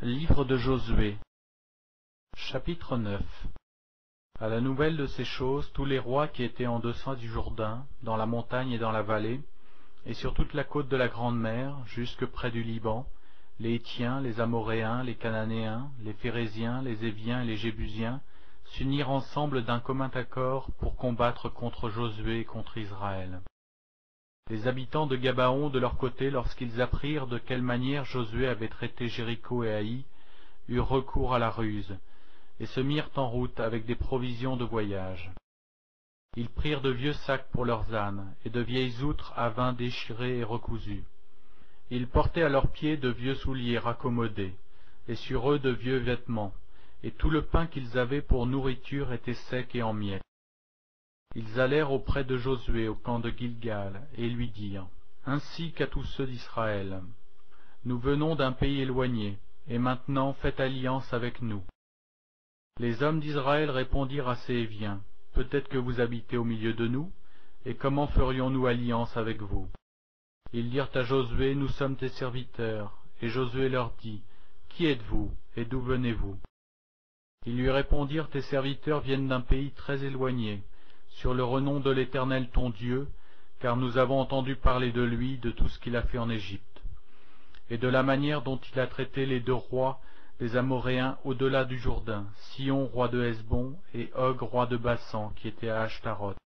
Livre de Josué, chapitre 9. À la nouvelle de ces choses, tous les rois qui étaient en deçà du Jourdain, dans la montagne et dans la vallée, et sur toute la côte de la Grande Mer, jusque près du Liban, les Héthiens, les Amoréens, les Cananéens, les Phéréziens, les Éviens et les Jébusiens, s'unirent ensemble d'un commun accord pour combattre contre Josué et contre Israël. Les habitants de Gabaon, de leur côté, lorsqu'ils apprirent de quelle manière Josué avait traité Jéricho et Haï, eurent recours à la ruse, et se mirent en route avec des provisions de voyage. Ils prirent de vieux sacs pour leurs ânes, et de vieilles outres à vin déchirées et recousues. Ils portaient à leurs pieds de vieux souliers raccommodés, et sur eux de vieux vêtements, et tout le pain qu'ils avaient pour nourriture était sec et en miettes. Ils allèrent auprès de Josué au camp de Gilgal, et lui dirent, ainsi qu'à tous ceux d'Israël, nous venons d'un pays éloigné, et maintenant faites alliance avec nous. Les hommes d'Israël répondirent à ces Héviens, peut-être que vous habitez au milieu de nous, et comment ferions-nous alliance avec vous? Ils dirent à Josué, nous sommes tes serviteurs, et Josué leur dit, qui êtes-vous, et d'où venez-vous? Ils lui répondirent, tes serviteurs viennent d'un pays très éloigné, sur le renom de l'Éternel ton Dieu, car nous avons entendu parler de lui, de tout ce qu'il a fait en Égypte, et de la manière dont il a traité les deux rois des Amoréens au-delà du Jourdain, Sihon roi de Hesbon et Og roi de Basan, qui était à Ashtaroth.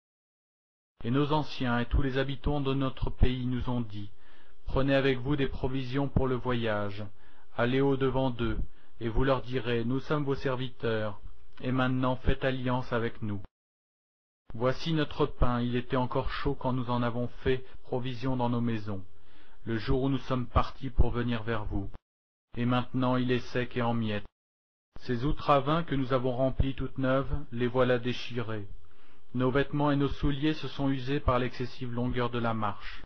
Et nos anciens et tous les habitants de notre pays nous ont dit, prenez avec vous des provisions pour le voyage, allez au-devant d'eux, et vous leur direz, nous sommes vos serviteurs, et maintenant faites alliance avec nous. Voici notre pain, il était encore chaud quand nous en avons fait provision dans nos maisons, le jour où nous sommes partis pour venir vers vous. Et maintenant il est sec et en miettes. Ces outres à vin que nous avons remplies toutes neuves, les voilà déchirées. Nos vêtements et nos souliers se sont usés par l'excessive longueur de la marche.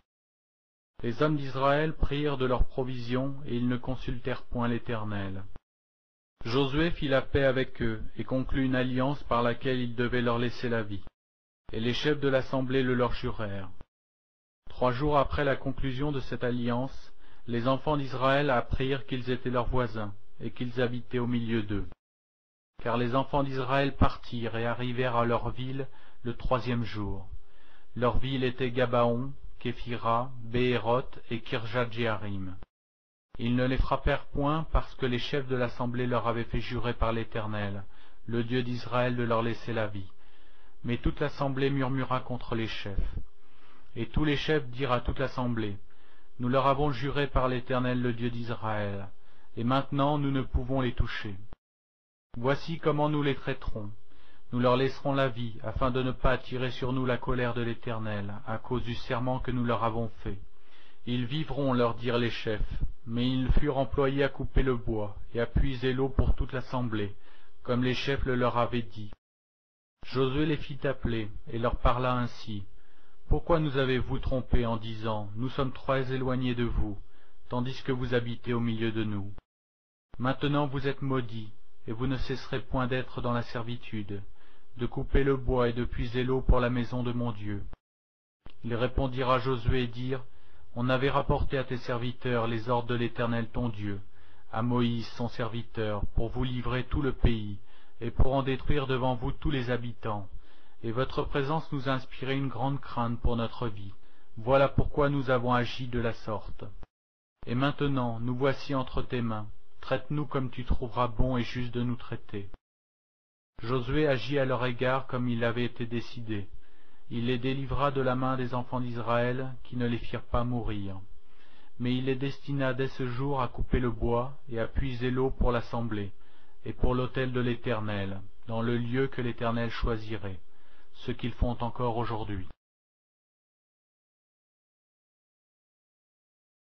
Les hommes d'Israël prirent de leurs provisions, et ils ne consultèrent point l'Éternel. Josué fit la paix avec eux, et conclut une alliance par laquelle il devait leur laisser la vie. Et les chefs de l'assemblée le leur jurèrent. 3 jours après la conclusion de cette alliance, les enfants d'Israël apprirent qu'ils étaient leurs voisins, et qu'ils habitaient au milieu d'eux. Car les enfants d'Israël partirent et arrivèrent à leur ville le 3e jour. Leur ville était Gabaon, Képhira, Béhéroth et Kirjat-Jéarim. Ils ne les frappèrent point parce que les chefs de l'assemblée leur avaient fait jurer par l'Éternel, le Dieu d'Israël, de leur laisser la vie. Mais toute l'assemblée murmura contre les chefs. Et tous les chefs dirent à toute l'assemblée, nous leur avons juré par l'Éternel, le Dieu d'Israël, et maintenant nous ne pouvons les toucher. Voici comment nous les traiterons. Nous leur laisserons la vie, afin de ne pas attirer sur nous la colère de l'Éternel, à cause du serment que nous leur avons fait. Ils vivront, leur dirent les chefs, mais ils furent employés à couper le bois, et à puiser l'eau pour toute l'assemblée, comme les chefs le leur avaient dit. Josué les fit appeler, et leur parla ainsi. Pourquoi nous avez-vous trompés en disant, nous sommes très éloignés de vous, tandis que vous habitez au milieu de nous? Maintenant vous êtes maudits, et vous ne cesserez point d'être dans la servitude, de couper le bois et de puiser l'eau pour la maison de mon Dieu. Ils répondirent à Josué et dirent, on avait rapporté à tes serviteurs les ordres de l'Éternel ton Dieu, à Moïse son serviteur, pour vous livrer tout le pays, et pour en détruire devant vous tous les habitants. Et votre présence nous a inspiré une grande crainte pour notre vie. Voilà pourquoi nous avons agi de la sorte. Et maintenant, nous voici entre tes mains. Traite-nous comme tu trouveras bon et juste de nous traiter. Josué agit à leur égard comme il avait été décidé. Il les délivra de la main des enfants d'Israël, qui ne les firent pas mourir. Mais il les destina dès ce jour à couper le bois et à puiser l'eau pour l'assemblée, et pour l'autel de l'Éternel, dans le lieu que l'Éternel choisirait, ce qu'ils font encore aujourd'hui.